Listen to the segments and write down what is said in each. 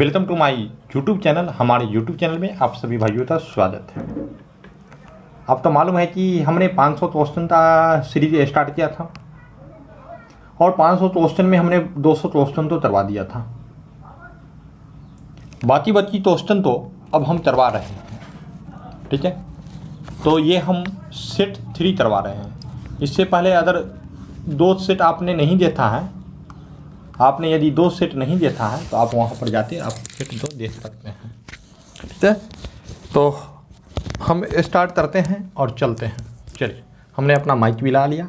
Welcome to my YouTube channel. हमारे YouTube channel में आप सभी भाइयों का स्वागत है। अब तो मालूम है कि हमने 500 क्वेश्चन का सीरीज स्टार्ट किया था और 500 क्वेश्चन में हमने 200 क्वेश्चन तो करवा दिया था। बाकी क्वेश्चन तो अब हम करवा रहे हैं, ठीक है। तो ये हम सेट 3 करवा रहे हैं। इससे पहले अगर 2 सेट आपने नहीं देखा है, आपने यदि 2 सेट नहीं देखा है तो आप वहाँ पर जाते आप सेट 2 देख सकते हैं, ठीक है। तो हम स्टार्ट करते हैं और चलते हैं। चलिए, हमने अपना माइक भी ला लिया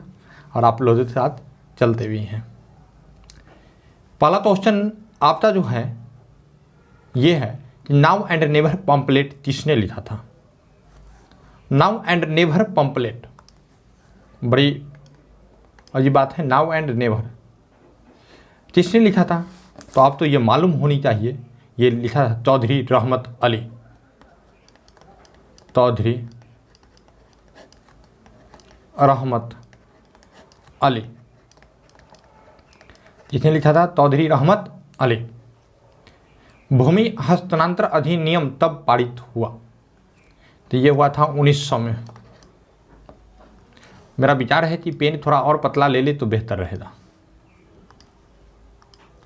और आप लोगों के साथ चलते भी हैं। पहला क्वेश्चन आपका जो है ये है कि नाउ एंड नेवर पम्पलेट किसने लिखा था। नाउ एंड नेवर पम्पलेट बड़ी अजीब बात है। नाउ एंड नेवर किसने लिखा था, तो आप तो ये मालूम होनी चाहिए। ये लिखा था चौधरी रहमत अली। चौधरी रहमत अली किसने लिखा था? चौधरी रहमत अली। भूमि हस्तांतरण अधिनियम तब पारित हुआ, तो ये हुआ था 1900 में। मेरा विचार है कि पेन थोड़ा और पतला ले ले तो बेहतर रहेगा।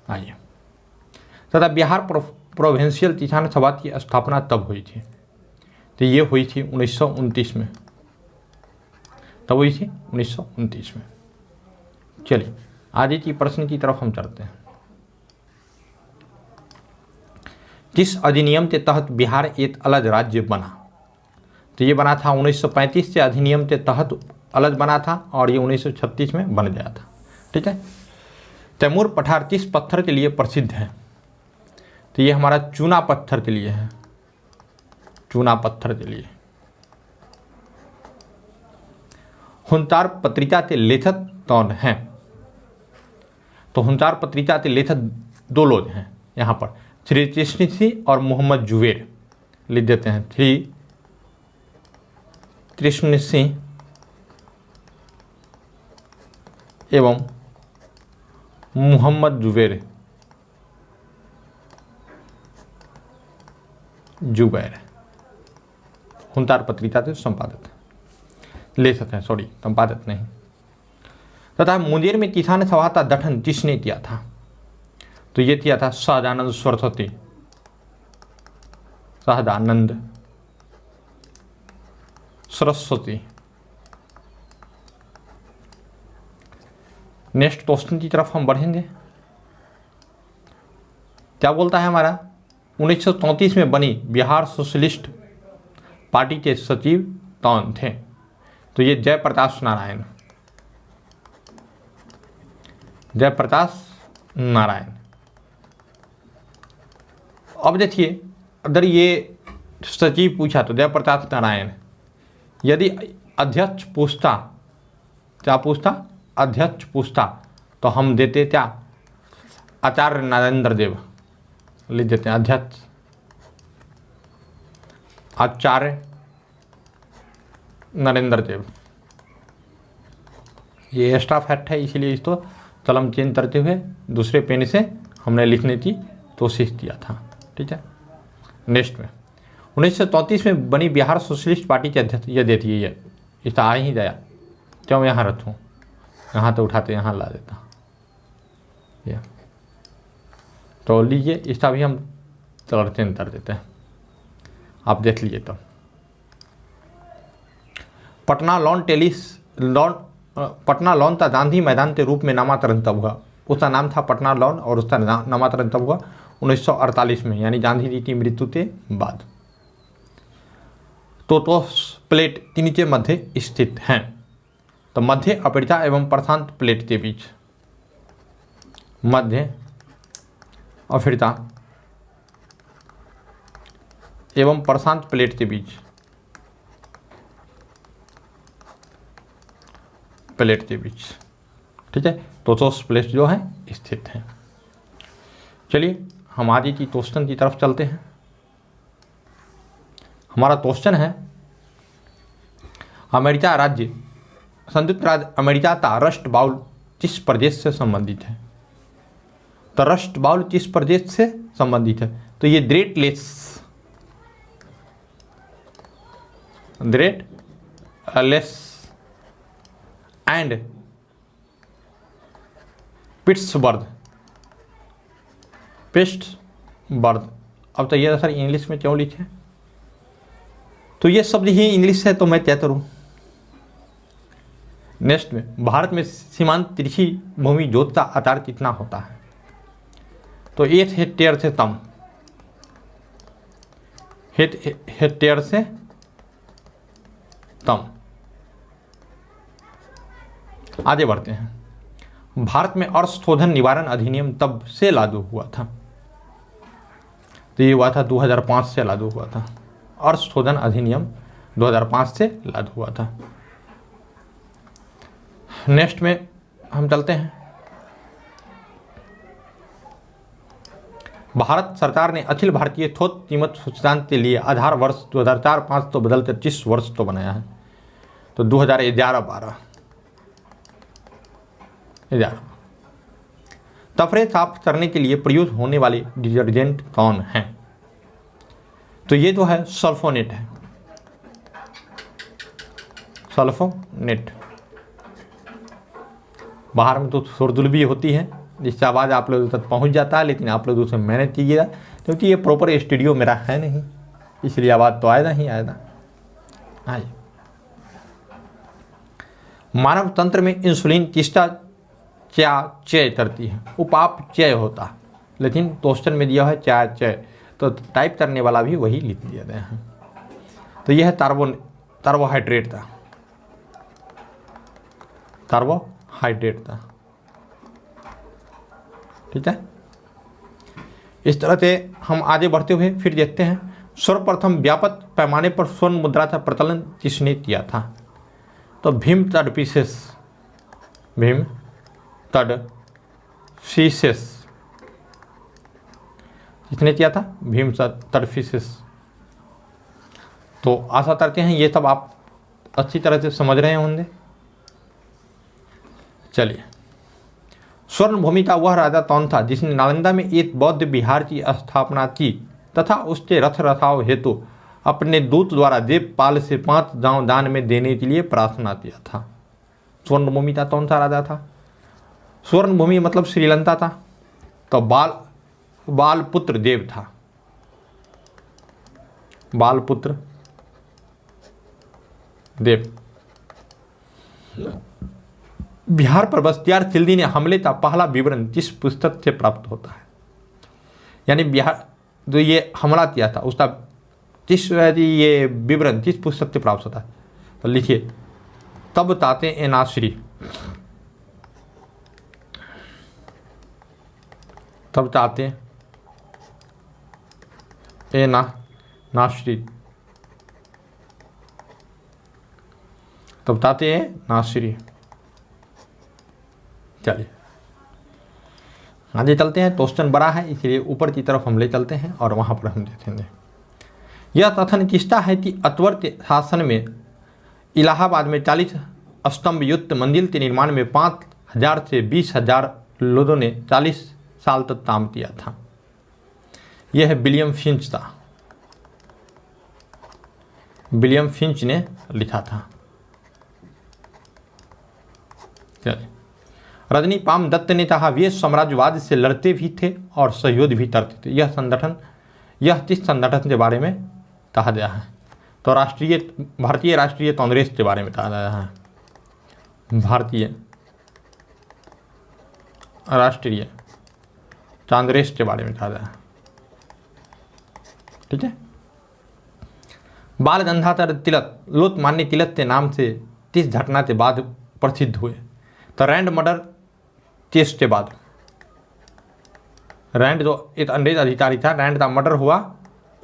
आइए, तथा बिहार प्रोविंशियल किसान सभा की स्थापना तब हुई थी, तो ये हुई थी 1929 में। तब हुई थी 1929 में। चलिए आगे की प्रश्न की तरफ हम चलते हैं। किस अधिनियम के तहत बिहार एक अलग राज्य बना? तो ये बना था 1935 से अधिनियम के तहत अलग बना था और ये 1936 में बन गया था, ठीक है। तैमूर पठार किस पत्थर के लिए प्रसिद्ध है? तो ये हमारा चूना पत्थर के लिए है। चूना पत्थर के लिए। हुंकार पत्रिका के लेखक कौन हैं? तो हुंकार पत्रिका के लेखक 2 लोग हैं यहाँ पर, श्री कृष्ण सिंह और मोहम्मद जुबैर। लिख देते हैं, श्री कृष्ण सिंह एवं मोहम्मद जुबैर। हुंकार पत्रिका से संपादक लेखक हैं, सॉरी संपादक नहीं। तथा मुंगेर में किसान सभा का गठन किसने किया था? तो ये किया था सहजानंद सरस्वती। सहजानंद सरस्वती। नेक्स्ट क्वेश्चन की तरफ हम बढ़ेंगे। क्या बोलता है हमारा? 1934 में बनी बिहार सोशलिस्ट पार्टी के सचिव कौन थे? तो ये जयप्रकाश नारायण। जयप्रकाश नारायण। अब देखिए, अगर ये सचिव पूछा तो जयप्रकाश नारायण। यदि अध्यक्ष पूछता, क्या पूछता? अध्यक्ष पूछता तो हम देते क्या? आचार्य नरेंद्र देव। लिख देते हैं अध्यक्ष आचार्य नरेंद्र देव। ये एक्स्ट्रा फैक्ट है, इसीलिए इसको कलम चेंज करते हुए दूसरे पेन से हमने लिखने की कोशिश किया था, ठीक है। नेक्स्ट में 1934 में बनी बिहार सोशलिस्ट पार्टी के अध्यक्ष, ये देखिए ये इसका आ ही गया। क्यों यहाँ रखूँ? यहाँ तो उठाते यहाँ ला देता ये। तो लीजिए, इसका भी हम कलर चेंज कर देते हैं, आप देख लीजिए। तो पटना लॉन का गांधी मैदान के रूप में नामांतरण तब हुआ। उसका नाम था पटना लॉन और उसका नामांतरण तब हुआ 1948 में, यानी गांधी जी की मृत्यु के बाद। टोटोस प्लेट किनके मध्य स्थित हैं? तो मध्य अफ्रीका एवं प्रशांत प्लेट के बीच। मध्य अफ्रीका एवं प्रशांत प्लेट के बीच। प्लेट के बीच, ठीक है। टोटोस प्लेट जो है स्थित है। चलिए हम आगे की क्वेश्चन की तरफ चलते हैं। हमारा क्वेश्चन है, अमेरिका राज्य संयुक्त राज्य अमेरिका का रस्ट बाउल किस प्रदेश से संबंधित है? तो रस्ट बाउल किस प्रदेश से संबंधित है? तो ये ग्रेटलेस एंड पिट्सबर्ग। अब तो ये सर इंग्लिश में क्यों लिखे, तो ये शब्द ही इंग्लिश है तो मैं क्या करूं। नेक्स्ट में, भारत में सीमांत तिरछी भूमि जोत का आकार कितना होता है, तो 8 हेक्टेयर से कम, हेक्टेयर से कम। आगे बढ़ते हैं। भारत में अर्थशोधन निवारण अधिनियम तब से लागू हुआ था, तो ये हुआ था 2005 से लागू हुआ था। अर्थशोधन अधिनियम 2005 से लागू हुआ था। नेक्स्ट में हम चलते हैं। भारत सरकार ने अखिल भारतीय थोक कीमत सूचकांक के लिए आधार वर्ष 2004-05 तो बदलकर 30 वर्ष तो बनाया है, तो 2011-12 कपड़े साफ करने के लिए प्रयुक्त होने वाले डिटर्जेंट कौन हैं, तो ये जो है सल्फोनेट है, सल्फोनेट। बाहर में तो सुरदुल भी होती है जिससे आवाज़ आप लोगों तक पहुंच जाता है, लेकिन आप लोग उसे मैनेज कीजिएगा क्योंकि ये प्रॉपर स्टूडियो मेरा है नहीं, इसलिए आवाज़ तो आएगा ही आएगा। आइए, मानव तंत्र में इंसुलिन किसका चय करती है, उपाप चय होता, लेकिन क्वेश्चन में दिया है चय, तो टाइप करने वाला भी वही लिख दिया गया है। तो यह है कार्बोहाइड्रेट था, कार्बोहाइड्रेट था। ठीक है, इस तरह से हम आगे बढ़ते हुए फिर देखते हैं। सर्वप्रथम व्यापक पैमाने पर स्वर्ण मुद्रा का प्रचलन किसने किया था, तो भीम तडफिसेस किसने किया था, भीम तडफिसेस। तो आशा करते हैं ये सब आप अच्छी तरह से समझ रहे होंगे। चलिए, स्वर्ण भूमि का वह राजा कौन था जिसने नालंदा में एक बौद्ध विहार की स्थापना की तथा उसके रख रखाव हेतु अपने दूत द्वारा देवपाल से 5 गांव दान में देने के लिए प्रार्थना किया था। स्वर्ण भूमि का कौन सा राजा था, स्वर्ण भूमि मतलब श्रीलंका था, तो बालपुत्र देव था, बालपुत्र देव। बिहार पर बख्तियार खिलजी ने हमले का पहला विवरण किस पुस्तक से प्राप्त होता है, यानी बिहार जो ये हमला किया था उसका ये विवरण किस पुस्तक से प्राप्त होता है, तो लिखिए तब ताते ए नासरी, तब ताते ए नासरी, तब ताते ए नासरी। चलिए आगे चलते हैं। क्वेश्चन बड़ा है इसलिए ऊपर की तरफ हम ले चलते हैं और वहाँ पर हम देखेंगे। यह कथन किसका है कि अकबर के शासन में इलाहाबाद में 40 स्तंभ युक्त मंदिर के निर्माण में 5,000 से 20,000 लोगों ने 40 साल तक काम किया था। यह है विलियम फिंच था, विलियम फिंच ने लिखा था। चलिए, रजनी पाम दत्त ने कहा वे साम्राज्यवाद से लड़ते भी थे और सहयोग भी करते थे। यह किस संगठन के बारे में कहा गया है, तो भारतीय राष्ट्रीय कांग्रेस के बारे में कहा गया है। भारतीय राष्ट्रीय कांग्रेस के बारे में कहा गया है। ठीक है, बाल गंगाधर तिलक लोकमान्य तिलक के नाम से किस घटना के बाद प्रसिद्ध हुए, तो रैंड मर्डर केस के बाद। रैंड जो एक अंग्रेज अधिकारी था, रैंड का मर्डर हुआ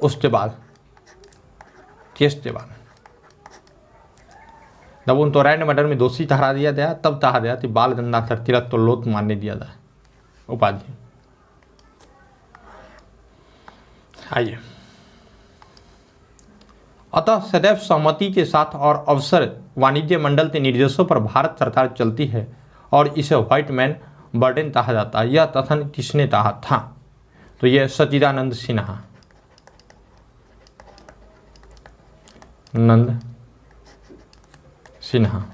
उसके बाद, केस के बाद। जब उनको रैंड मर्डर में दोषी ठहरा दिया गया तब कहा गया कि बाल गंगाधर तिलक तो लोक मान्य दिया जाए उपाधि। आइए, अतः सदैव सहमति के साथ और अवसर वाणिज्य मंडल के निर्देशों पर भारत सरकार चलती है और इसे व्हाइट मैन बर्डन कहा जाता है। यह कथन किसने कहा था, तो ये सच्चिदानंद सिन्हा, नंद सिन्हा।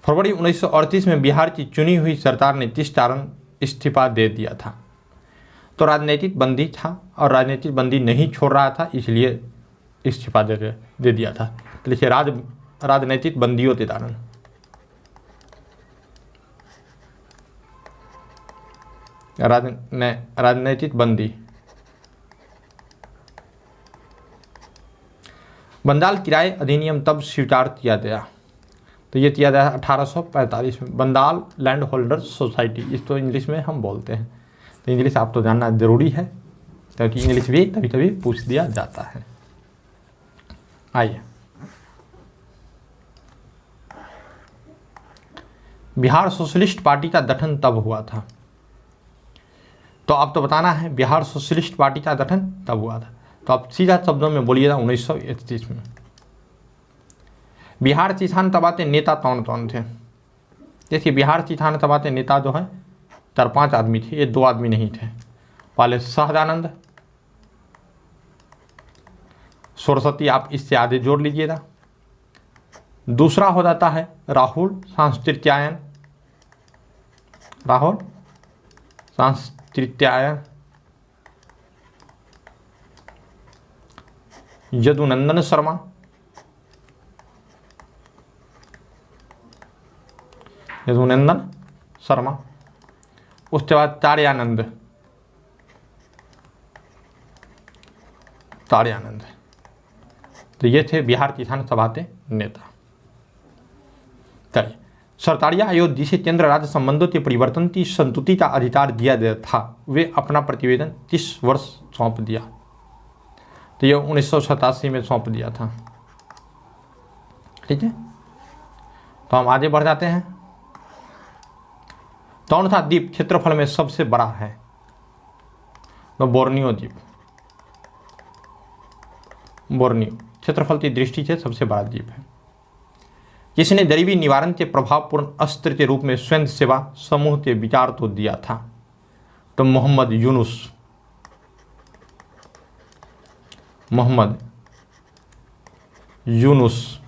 फरवरी 1938 में बिहार की चुनी हुई सरकार ने 30 कारण इस्तीफा दे दिया था। तो राजनीतिक बंदी था और राजनीतिक बंदी नहीं छोड़ रहा था, इसलिए इस्तीफा दे दिया था। तो लिखिए राजनीतिक बंदियों के कारण। राजनीतिक बंदी। बंगाल किराए अधिनियम तब स्वीकार किया गया, तो ये किया गया 1845 में, बंगाल लैंड होल्डर्स सोसाइटी, इसको इंग्लिश में हम बोलते हैं। तो इंग्लिश आप तो जानना जरूरी है, क्योंकि इंग्लिश भी कभी कभी पूछ दिया जाता है। आइए, बिहार सोशलिस्ट पार्टी का गठन तब हुआ था। तो अब तो बताना है बिहार सोशलिस्ट पार्टी का गठन तब हुआ था। तो आप सीधा शब्दों में बोलिएगा 1931 में। बिहार किसान सभा के नेता कौन कौन थे? देखिए, बिहार किसान सभा के नेता जो हैं 4-5 आदमी थे, ये 2 आदमी नहीं थे। पहले सहजानंद सरस्वती, आप इससे आगे जोड़ लीजिएगा। दूसरा हो जाता है राहुल सांस्कृत्यायन, राहुल सांस्कृत्यायन। यदुनंदन शर्मा, यदुनंदन शर्मा। उसके बाद तार्यानंद, तार्यानंद। तो ये थे बिहार किसान सभा के नेता। चलिए, सरकारिया आयोग जिसे केंद्र राज्य संबंधों के परिवर्तन की संतुति का अधिकार दिया गया था, वे अपना प्रतिवेदन 30 वर्ष सौंप दिया। तो ये 1987 में सौंप दिया था। ठीक है, तो हम आगे बढ़ जाते हैं। कौन सा द्वीप क्षेत्रफल में सबसे बड़ा है? तो बोर्नियो द्वीप, बोर्नियो क्षेत्रफल की दृष्टि से सबसे बड़ा द्वीप है। किसने गरीबी निवारण के प्रभावपूर्ण अस्त्र के रूप में स्वयं सेवा समूह के विचार को दिया था? तो मोहम्मद यूनुस, मोहम्मद यूनुस।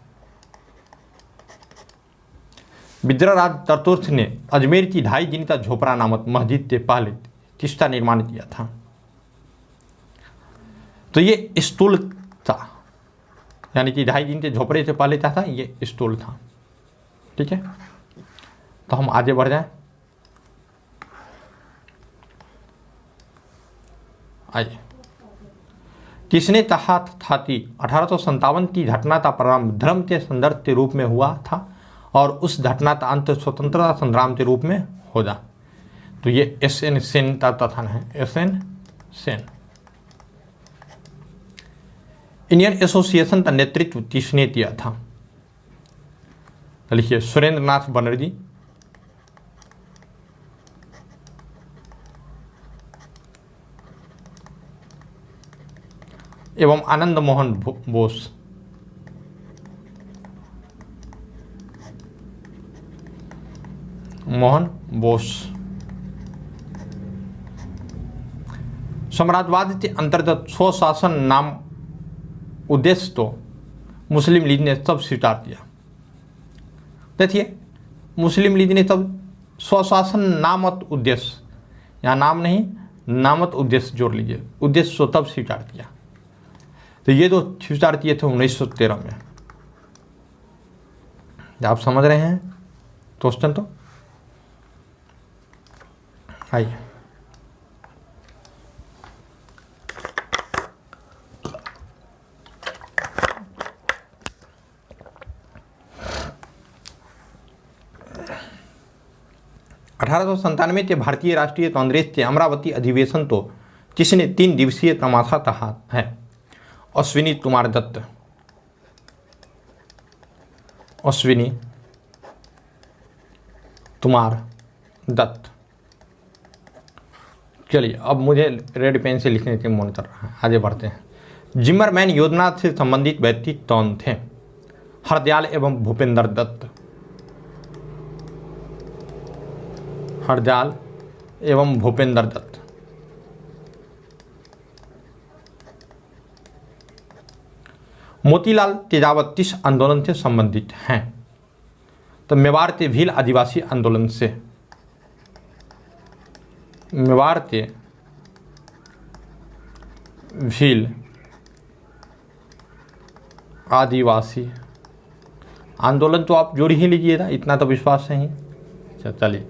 विद्याराज चतुर्थ ने अजमेर की 2.5 दिन का झोपड़ा नामक मस्जिद के पहले किसका निर्माण किया था? तो ये स्टूल था, यानी कि 2.5 दिन के झोपड़े से पहले क्या था? ये स्टूल था। ठीक है, तो हम आगे बढ़ जाएं। आइए, किसने कहा था कि 1857 की घटना का प्रारंभ धर्म के संदर्भ के रूप में हुआ था और उस घटना का अंत स्वतंत्रता संग्राम के रूप में होगा? तो ये एस.एन. सेन का कथन है, एस.एन. सेन। इंडियन एसोसिएशन का नेतृत्व किसने किया था? तो लिखिए सुरेंद्र नाथ बनर्जी, एवं आनंद मोहन बोस। मोहन बोस। साम्राज्यवाद के अंतर्गत स्वशासन नाम उद्देश्य तो मुस्लिम लीग ने तब स्वीकार किया। देखिए, मुस्लिम लीग ने तब स्वशासन नामत उद्देश्य, यहाँ नाम नहीं नामत उद्देश्य जोड़ लीजिए, उद्देश्य तो तब स्वीकार किया। तो ये जो स्वीकार किए थे 1913 में। आप समझ रहे हैं क्वेश्चन? तो आइए, के भारतीय राष्ट्रीय कांग्रेस के अमरावती अधिवेशन तो किसने 3 दिवसीय तमाशा कहा है? अश्विनी कुमार दत्त, अश्विनी कुमार दत्त। चलिए, अब मुझे रेड पेन से लिखने के मन कर रहा है, आगे बढ़ते हैं। जिम्मरमैन योजना से संबंधित व्यक्ति कौन थे? हरदयाल एवं भूपेंद्र दत्त, हरदयाल एवं भूपेंद्र दत्त। मोतीलाल तेजावत किस आंदोलन से संबंधित हैं? तो मेवाड़ भील आदिवासी आंदोलन से। मेवाड़ भील आदिवासी आंदोलन तो आप जोड़ ही लीजिएगा, इतना तो विश्वास है ही। चलिए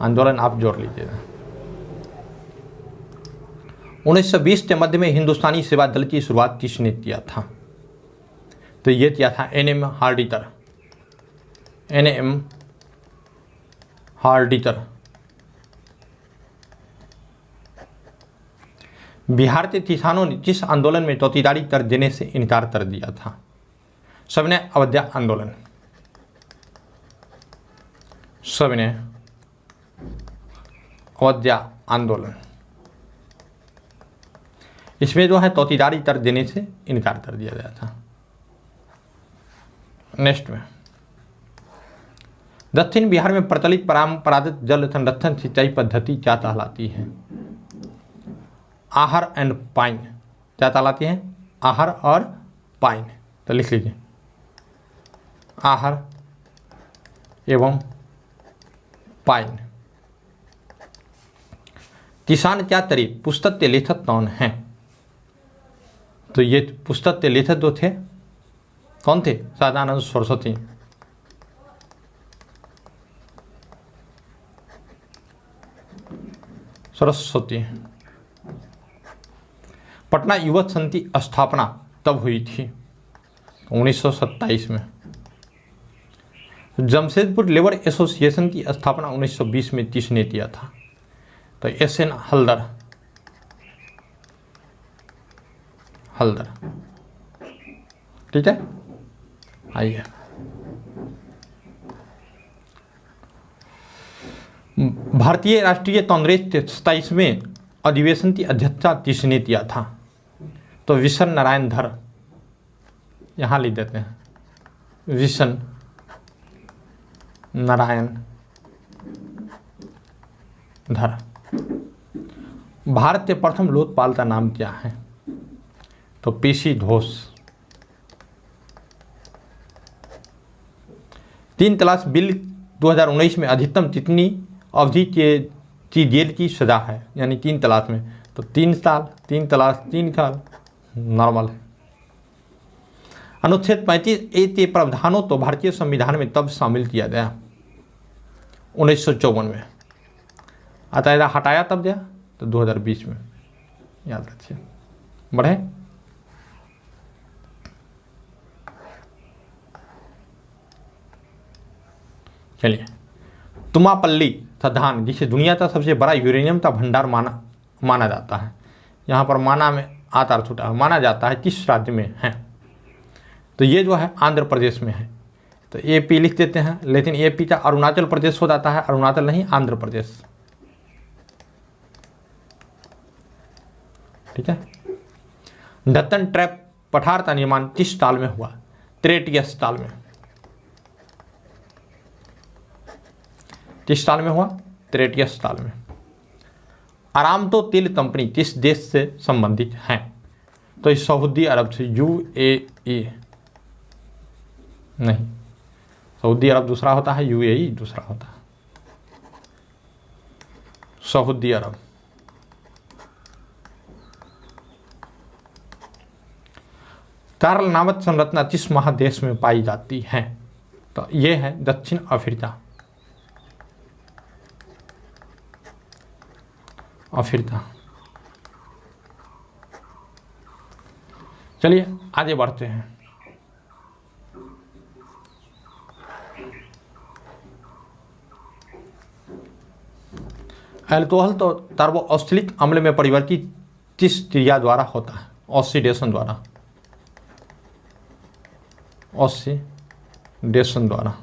आंदोलन आप जोड़ लीजिएगा। 1920 के मध्य में हिंदुस्तानी सेवा दल की शुरुआत किसने किया था? तो ये किया था एनएम हार्डिटर। एनएम हार्डिटर। बिहार के किसानों ने किस आंदोलन में चौकीदारी कर देने से इनकार कर दिया था? सबने अवध्या आंदोलन। सबने अवध्या आंदोलन। इसमें जो है चौकीदारी कर देने से इनकार कर दिया गया था। नेक्स्ट में दक्षिण बिहार में प्रचलित परंपरागत जल संरक्षण सिंचाई पद्धति क्या कहलाती है? आहर एंड पाइन। क्या कहलाती है? आहर और पाइन। तो लिख लीजिए आहर एवं पाइन। किसान क्या तरी पुस्तक के लेखक कौन हैं? तो ये पुस्तक के लेखक जो थे कौन थे? सदानंद सरस्वती। सरस्वती। पटना युवक संघ की स्थापना तब हुई थी? 1927 में। जमशेदपुर लेबर एसोसिएशन की स्थापना 1920 में किसने किया था? तो एस.एन. हल्दर। हल्दर। ठीक है, आइए भारतीय राष्ट्रीय कांग्रेस के 27वें अधिवेशन की अध्यक्षता किसने किया था? तो विशन नारायण धर। यहाँ लिख देते हैं विशन नारायण धर। भारत के प्रथम लोकपाल का नाम क्या है? तो पीसी घोष। 3 तलाक बिल 2019 में अधिकतम कितनी अवधि की जेल की सजा है? यानी 3 तलाक में तो 3 साल, 3 तलाक 3 साल नॉर्मल है। अनुच्छेद 35A के प्रावधानों तो भारतीय संविधान में तब शामिल किया गया 1954 में। अतः हटाया तब गया तो 2020 में। याद रखिए। बढ़े चलिए तुमापल्ली खदान जिसे दुनिया का सबसे बड़ा यूरेनियम का भंडार माना जाता है। यहाँ पर माना में आकार छूटा माना जाता है, किस राज्य में है? तो ये जो है आंध्र प्रदेश में है। तो एपी लिख देते हैं, लेकिन एपी का अरुणाचल प्रदेश हो जाता है। अरुणाचल नहीं, आंध्र प्रदेश। ठीक है। दत्तन ट्रैप पठार का निर्माण किस साल में हुआ? 63 साल में। किस साल में हुआ? 63 साल में। आरामको तेल कंपनी किस देश से संबंधित है? तो सऊदी अरब से। यूएई नहीं, सऊदी अरब दूसरा होता है, यूएई दूसरा होता है। सऊदी अरब। कार्ल नामक संरचना किस महादेश में पाई जाती है? तो ये है दक्षिण अफ्रीका। अफ्रीका। चलिए आगे बढ़ते हैं। अल्कोहल तो कार्बोक्सिलिक अम्ल में परिवर्तित किस क्रिया द्वारा होता है? ऑक्सीडेशन द्वारा। ऑक्सीडेशन द्वारा।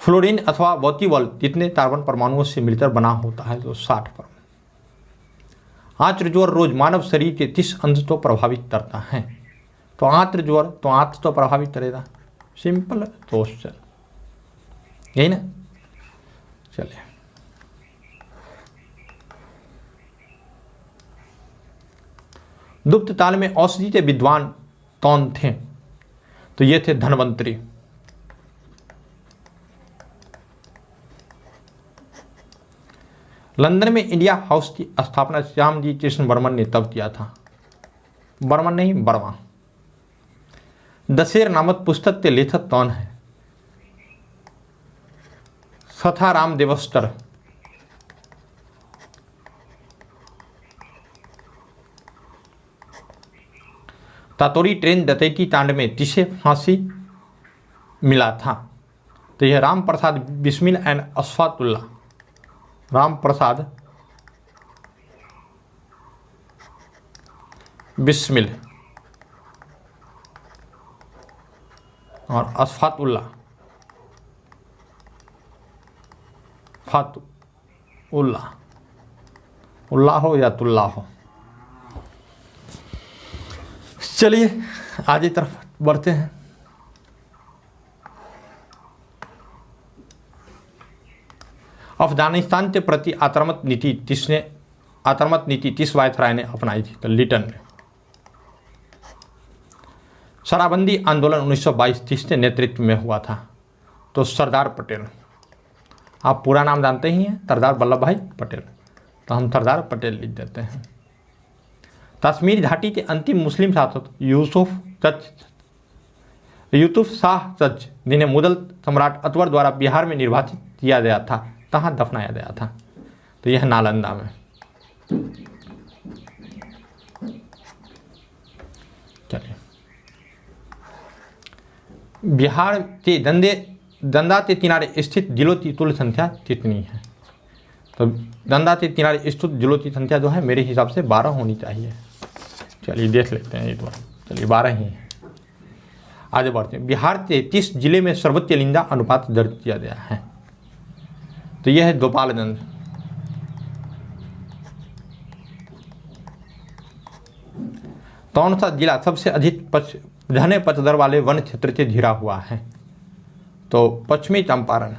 फ्लोरीन अथवा बुटीबल कितने कार्बन परमाणुओं से मिलकर बना होता है? तो 60 परमाणु। आंत्र ज्वर रोज मानव शरीर के किस अंश को प्रभावित करता है? तो आंत्र ज्वर तो आंत्र तो प्रभावित करेगा, सिंपल क्वेश्चन, यही ना। चलिए गुप्त काल में औषधि के विद्वान कौन थे? तो ये थे धन्वंतरी। लंदन में इंडिया हाउस की स्थापना श्यामजी कृष्ण वर्मन ने तब किया था। वर्मन नहीं, वर्मा। दशेर नामक पुस्तक के लेखक कौन है? सथाराम देवस्कर। तातोरी ट्रेन डकैती कांड में किसे फांसी मिला था? तो यह राम प्रसाद बिस्मिल एंड अशफाकुल्ला। राम प्रसाद बिस्मिल और अशफाकुल्ला फातुल्ला, उल्ला हो या तुल्ला हो। चलिए आगे तरफ बढ़ते हैं। अफगानिस्तान के प्रति आक्रामक नीति किस वायसराय ने अपनाई थी? तो लिटन ने। शराबबंदी आंदोलन 1922 किसके नेतृत्व में हुआ था? तो सरदार पटेल। आप पूरा नाम जानते ही हैं, सरदार वल्लभ भाई पटेल, तो हम सरदार पटेल लिख देते हैं। कश्मीर घाटी के अंतिम मुस्लिम शासक यूसुफ शाह चच, जिन्हें मुगल सम्राट अकबर द्वारा बिहार में निर्वाचित किया गया था, कहाँ दफनाया गया था? तो यह नालंदा में। चलिए, बिहार के गंगा के किनारे स्थित जिलों की कुल संख्या कितनी है? तो गंगा के किनारे स्थित जिलों की संख्या जो है मेरे हिसाब से 12 होनी चाहिए। चलिए देख लेते हैं एक बार। चलिए 12 ही है। आगे बढ़ते हैं। बिहार के किस जिले में सर्वोच्च लिंगा अनुपात दर्ज किया गया है? तो यह है गोपालगंज। कौन सा जिला सबसे अधिक घने पचदर वाले वन क्षेत्र से घिरा हुआ है? तो पश्चिमी चंपारण।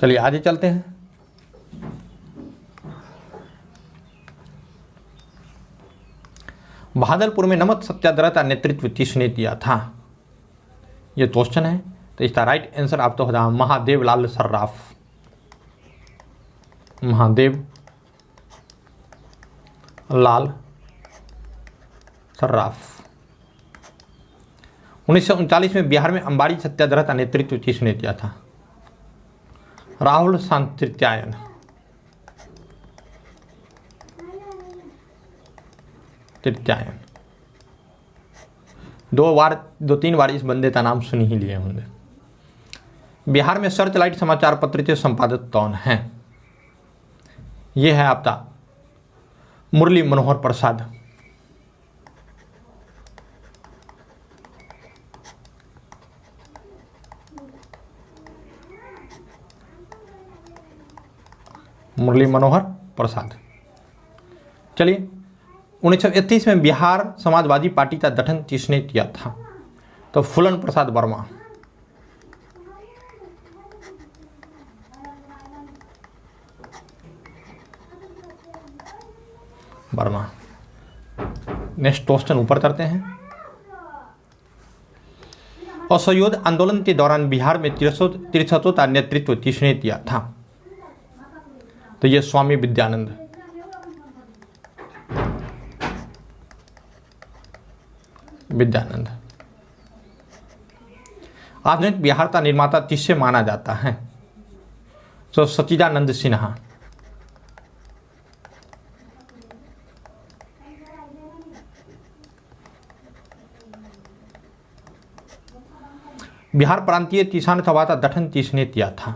चलिए आगे चलते हैं। भागलपुर में नमक सत्याग्रह का नेतृत्व किसने किया था? ये क्वेश्चन है, तो इसका राइट आंसर आप तो हो जाए महादेव लाल सर्राफ। महादेव लाल सर्राफ। 1939 में बिहार में अंबाड़ी सत्याग्रह का नेतृत्व किसने किया था? राहुल सांकृत्यायन। दो तीन बार इस बंदे का नाम सुन ही लिए होंगे। बिहार में सर्च लाइट समाचार पत्र के संपादक कौन हैं? यह है आपका मुरली मनोहर प्रसाद। मुरली मनोहर प्रसाद। चलिए 1931 में बिहार समाजवादी पार्टी का गठन किसने किया था? तो फूलन प्रसाद वर्मा। नेक्स्ट क्वेश्चन ऊपर करते हैं। असहयोग आंदोलन के दौरान बिहार में तिरछतों का नेतृत्व किसने किया था? तो यह स्वामी विद्यानंद। आधुनिक बिहार का निर्माता किससे माना जाता है? तो सच्चिदानंद सिन्हा। बिहार प्रांतीय किसान सभा का गठन किसने किया था?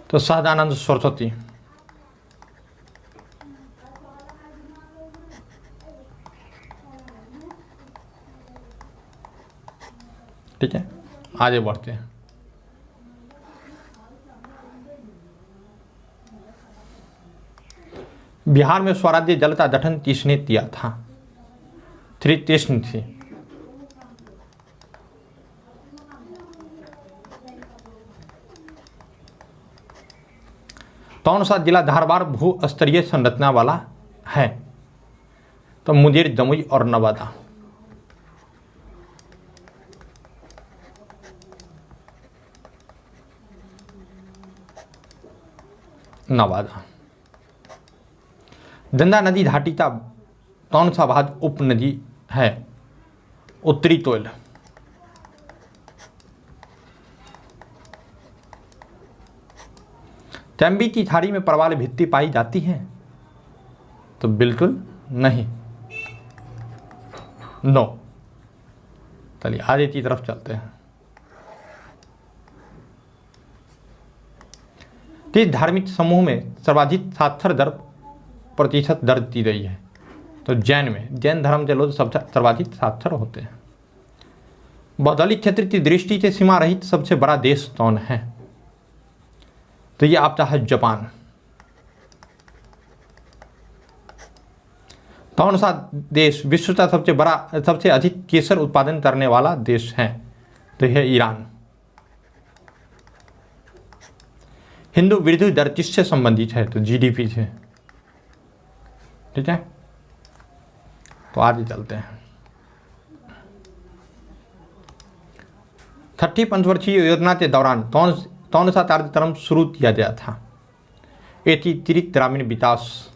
तो सहजानंद सरस्वती। ठीक है, आगे बढ़ते हैं। बिहार में स्वराज्य जल का गठन किसने किया था? श्री कृष्ण थी। कौन सा जिला धारवाड़ भू स्तरीय संरचना वाला है? तो मुंगेर, जमुई और नवादा। नवादा। गंगा नदी घाटी का कौन सा भाग उप नदी है? उत्तरी तोयल। चंबी की खाड़ी में प्रवाल भित्ति पाई जाती है? तो बिल्कुल नहीं, नो। चलिए आगे की तरफ चलते हैं। किस धार्मिक समूह में सर्वाधिक साक्षर दर प्रतिशत दर्ज की गई है? तो जैन में। जैन धर्म के लोग सबसे सर्वाधिक साक्षर होते हैं। भौगोलिक क्षेत्र की दृष्टि से सीमा रहित सबसे बड़ा देश कौन है? तो ये आपका है जापान। कौन सा देश विश्व का सबसे अधिक केसर उत्पादन करने वाला देश है? तो यह ईरान। हिंदू वृद्धि दर किससे संबंधित है? तो जीडीपी से। ठीक है, तो आगे चलते हैं। 30 पंचवर्षीय योजना के दौरान कौन सा कार्यक्रम शुरू किया गया था? एकीकृत ग्रामीण विकास।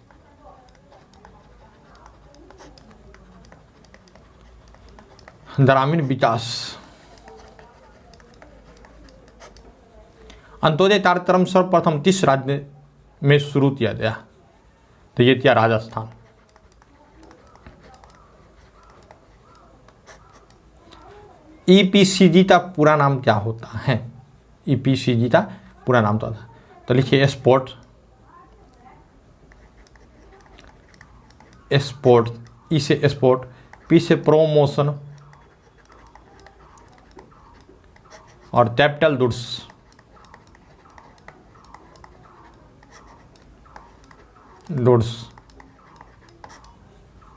ग्रामीण विकास। अंत्योदय कार्यक्रम सर्वप्रथम किस राज्य में शुरू किया गया? तो ये किया राजस्थान। ईपीसीजी का पूरा नाम क्या होता है? ईपीसीजी का पूरा नाम तो लिखिए स्पोर्ट, ई से स्पोर्ट, पी से प्रोमोशन और कैपिटल गुड्स।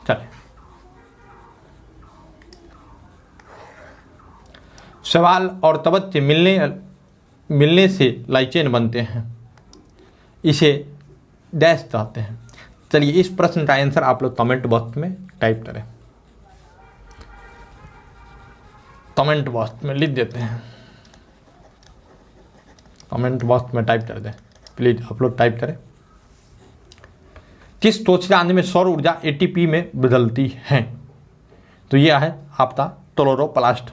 चले, सवाल और तवच से मिलने से लाइचेन बनते हैं, इसे डैश कहते हैं। चलिए इस प्रश्न का आंसर आप लोग कमेंट बॉक्स में टाइप करें। कमेंट बॉक्स में लिख देते हैं, कमेंट बॉक्स में टाइप कर दें प्लीज, आप लोग टाइप करें। किस कोशिकांग में सौर ऊर्जा एटीपी में बदलती है? तो यह है आपका क्लोरोप्लास्ट।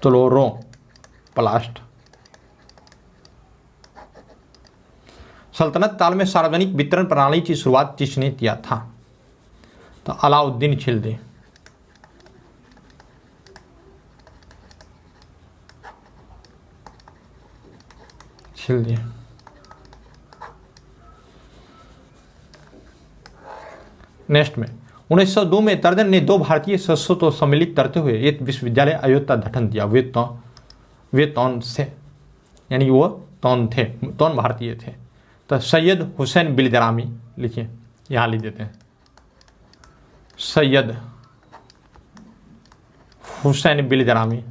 क्लोरोप्लास्ट। सल्तनत काल में सार्वजनिक वितरण प्रणाली की शुरुआत किसने किया था? तो अलाउद्दीन खिलजी। नेक्स्ट में 1902 में तर्जन ने 2 भारतीय सदस्यों को सम्मिलित करते हुए एक विश्वविद्यालय आयोग का गठन किया। वे कौन से, यानी वो कौन थे, कौन भारतीय थे? तो सैयद हुसैन बिलजरामी। लिखिए, यहाँ लिख देते हैं सैयद हुसैन बिलजरामी।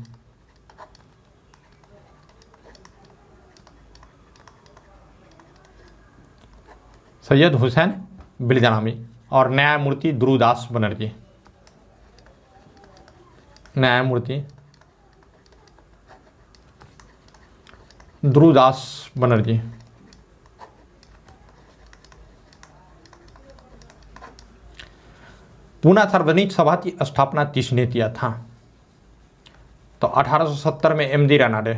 सैयद हुसैन बिलजरामी। और न्यायमूर्ति ध्रुवदास बनर्जी। न्यायमूर्ति ध्रुवदास बनर्जी। पूना सार्वजनिक सभा की स्थापना किसने किया था? तो 1870 में एमजी रानाडे।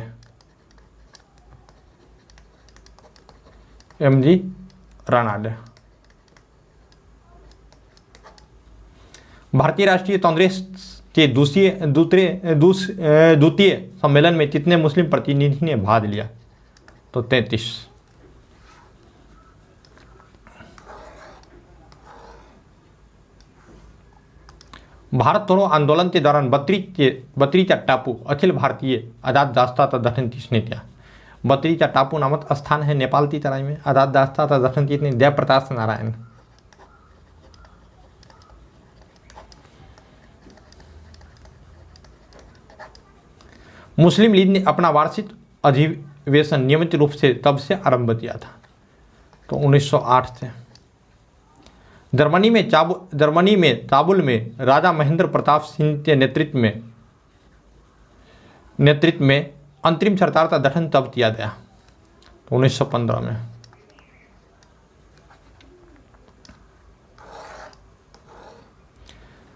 एमजी रानाडे। भारतीय राष्ट्रीय कांग्रेस के द्वितीय सम्मेलन में कितने मुस्लिम प्रतिनिधि ने भाग लिया? तो 33। भारत छोड़ो आंदोलन के दौरान बद्री का टापू अखिल भारतीय आजाद रास्ता का गठन किसने किया? बद्री का टापू नामक स्थान है नेपाल की तराई में। आजाद रास्ता का गठन किसने? जयप्रकाश नारायण। मुस्लिम लीग ने अपना वार्षिक अधिवेशन नियमित रूप से तब से आरंभ किया था, तो 1908 से। जर्मनी में काबुल में राजा महेंद्र प्रताप सिंह के नेतृत्व में अंतरिम सरकार का गठन तब किया गया, तो 1915 में।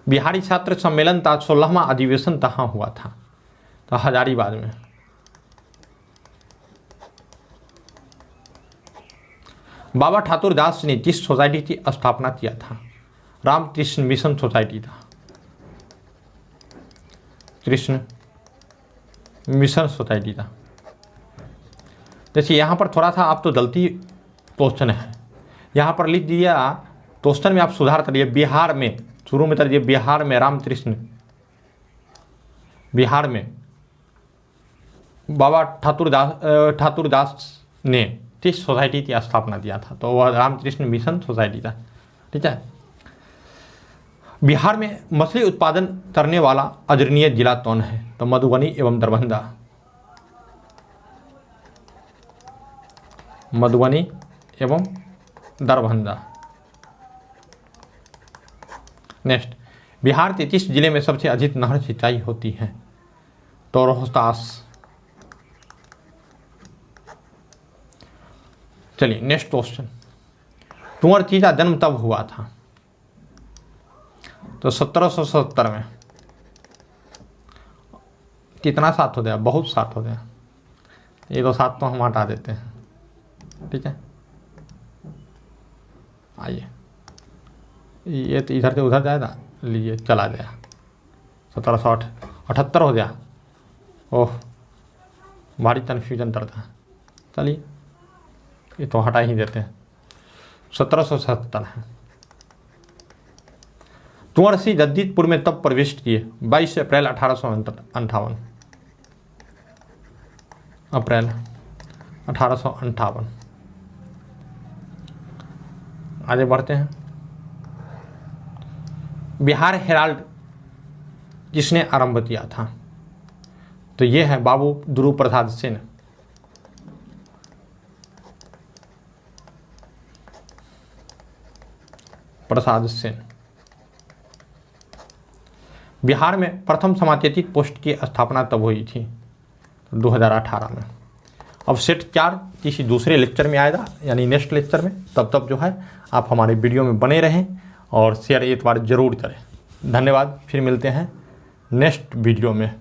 बिहारी छात्र सम्मेलन का 16वां अधिवेशन कहाँ हुआ था, तो हजारीबाग में। बाबा ठाकुर दास ने जिस सोसाइटी की स्थापना किया था, रामकृष्ण मिशन सोसाइटी था, कृष्ण मिशन सोसाइटी था। जैसे यहाँ पर थोड़ा सा आप तो गलती क्वेश्चन है, यहाँ पर लिख दिया, क्वेश्चन में आप सुधार करिए, बिहार में शुरू में करिए, बिहार में रामकृष्ण, बिहार में बाबा ठाकुर दास ने किस सोसाइटी की स्थापना किया था, तो वह रामकृष्ण मिशन सोसाइटी था। ठीक है। बिहार में मछली उत्पादन करने वाला अग्रणीय जिला कौन है, तो मधुबनी एवं दरभंगा। मधुबनी एवं दरभंगा। नेक्स्ट, बिहार के किस जिले में सबसे अधिक नहर सिंचाई होती है, तो रोहतास। चलिए नेक्स्ट क्वेश्चन, कुंवर जी का जन्म तब हुआ था, तो 1770 में। कितना साथ हो गया, बहुत साथ हो गया, ये तो साथ तो हम हटा देते हैं। ठीक है, आइए, ये तो इधर से उधर जाएगा, लीजिए चला गया, 1778 हो गया। ओह, भारी कन्फ्यूजन करता है। चलिए ये तो हटा ही देते हैं, 1777 है। कुंवर सिंह जगदीशपुर में तब प्रवेश किए, 22 अप्रैल 1858। अप्रैल 1858। आगे बढ़ते हैं। बिहार हेराल्ड किसने आरंभ किया था, तो ये है बाबू ध्रुव प्रसाद सेन। प्रसाद सेन। बिहार में प्रथम समाचेतित पोस्ट की स्थापना तब हुई थी, 2018 में। अब सेट 4 किसी दूसरे लेक्चर में आएगा, यानी नेक्स्ट लेक्चर में। तब जो है आप हमारे वीडियो में बने रहें और शेयर एक बार जरूर करें। धन्यवाद, फिर मिलते हैं नेक्स्ट वीडियो में।